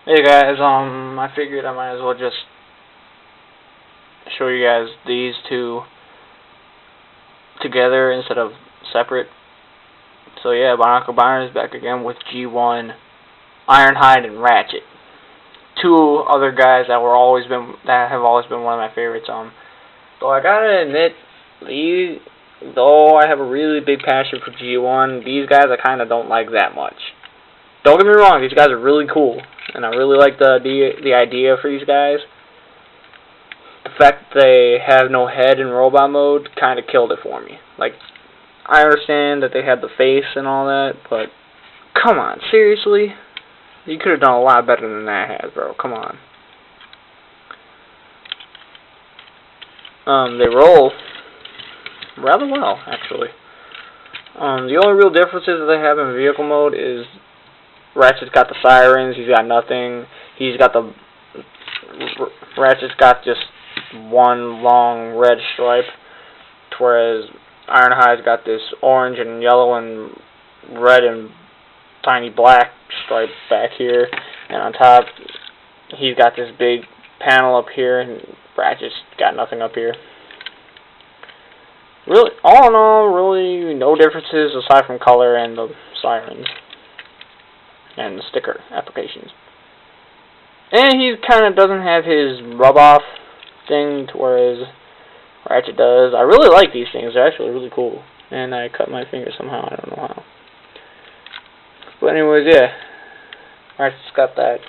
Hey guys, I figured I might as well just show you guys these two together instead of separate. So yeah, Bionicle Byron is back again with G1, Ironhide, and Ratchet. Two other guys that have always been one of my favorites. So I gotta admit, though I have a really big passion for G1, these guys I kind of don't like that much. Don't get me wrong, these guys are really cool, and I really like the idea for these guys. The fact that they have no head in robot mode kind of killed it for me. Like, I understand that they had the face and all that, but come on, seriously? You could have done a lot better than that, Hasbro. Come on. They roll rather well, actually. The only real differences that they have in vehicle mode is Ratchet's got the sirens, he's got nothing. Ratchet's got just one long red stripe, whereas Ironhide's got this orange and yellow and red and tiny black stripe back here, and on top he's got this big panel up here, and Ratchet's got nothing up here. Really, all in all, really no differences aside from color and the sirens and the sticker applications. And he kind of doesn't have his rub-off thing, whereas Ratchet does. I really like these things. They're actually really cool. And I cut my finger somehow. I don't know how. But anyways, yeah. Ratchet's got that.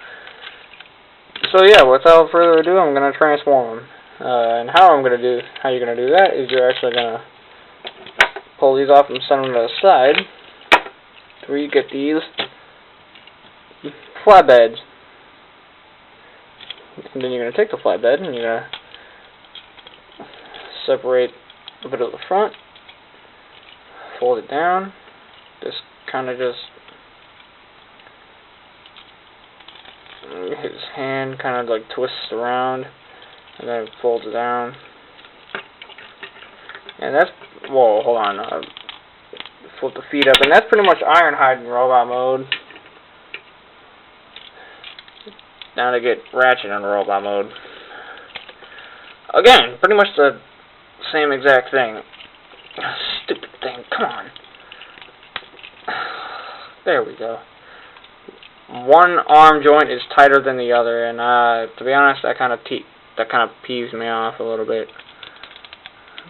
So yeah, without further ado, I'm going to transform him. And how you're going to do that is you're actually going to pull these off and send them to the side. Where you get these flatbeds. And then you're going to take the flatbed and you're going to separate a bit of the front, fold it down, his hand kind of like twists around, and then folds it down. And that's, whoa, hold on, flip the feet up, and that's pretty much Ironhide in robot mode. Now to get Ratchet in robot mode. Again, pretty much the same exact thing. Stupid thing, come on. There we go. One arm joint is tighter than the other, and to be honest, that kind of peeves me off a little bit.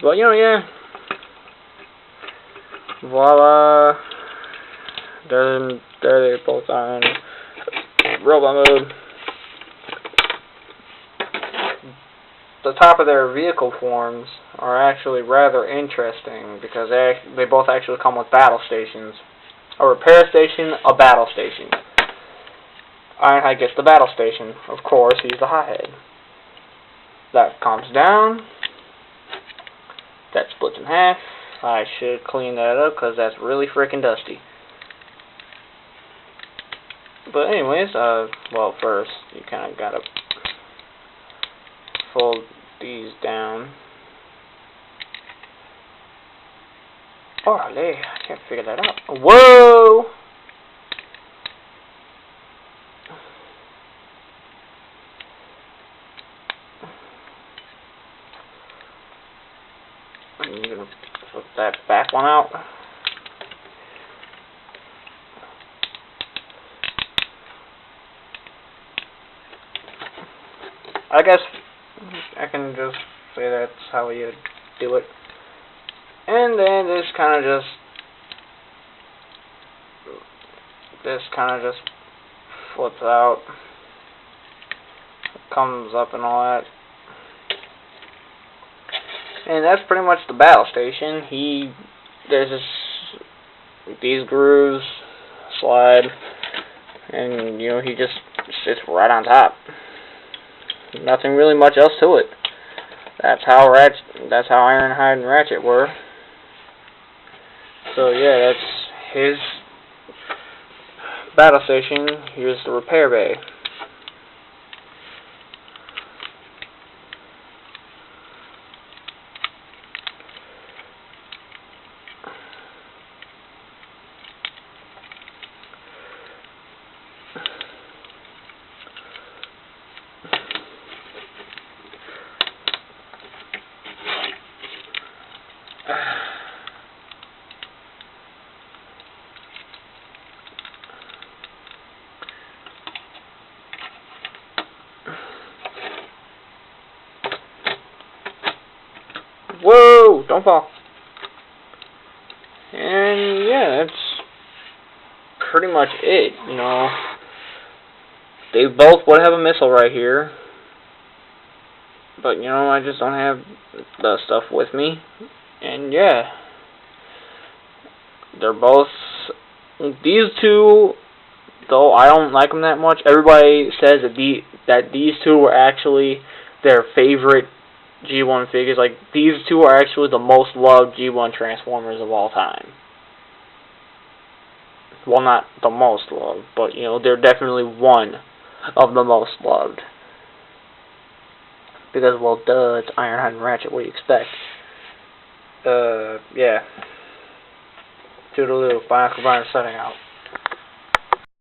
But you know, yeah. Voila. There they both are in robot mode. The top of their vehicle forms are actually rather interesting because they both actually come with battle stations. A repair station, a battle station. Ironhide gets the battle station. Of course, he's the hothead. That comes down. That splits in half. I should clean that up because that's really freaking dusty. But anyways, well, first you kind of gotta fold these down. Orale, I can't figure that out. Whoa! I'm gonna put that back one out. I guess I can just say that's how you do it. And then this kind of just flips out, comes up and all that. And that's pretty much the battle station. These grooves slide, and you know, he just sits right on top. Nothing really much else to it. That's how Ironhide and Ratchet were. So yeah, that's his battle station. Here's the repair bay. Whoa, don't fall. And yeah, that's pretty much it, you know. They both would have a missile right here. But, you know, I just don't have the stuff with me. And yeah. They're both... These two, though I don't like them that much, everybody says that these two were actually their favorite G1 figures. Like, these two are actually the most loved G1 Transformers of all time. Well, not the most loved, but, you know, they're definitely one of the most loved. Because, well, duh, it's Ironhide and Ratchet, what do you expect? Yeah. Toodaloo, Bionicle Brian setting out.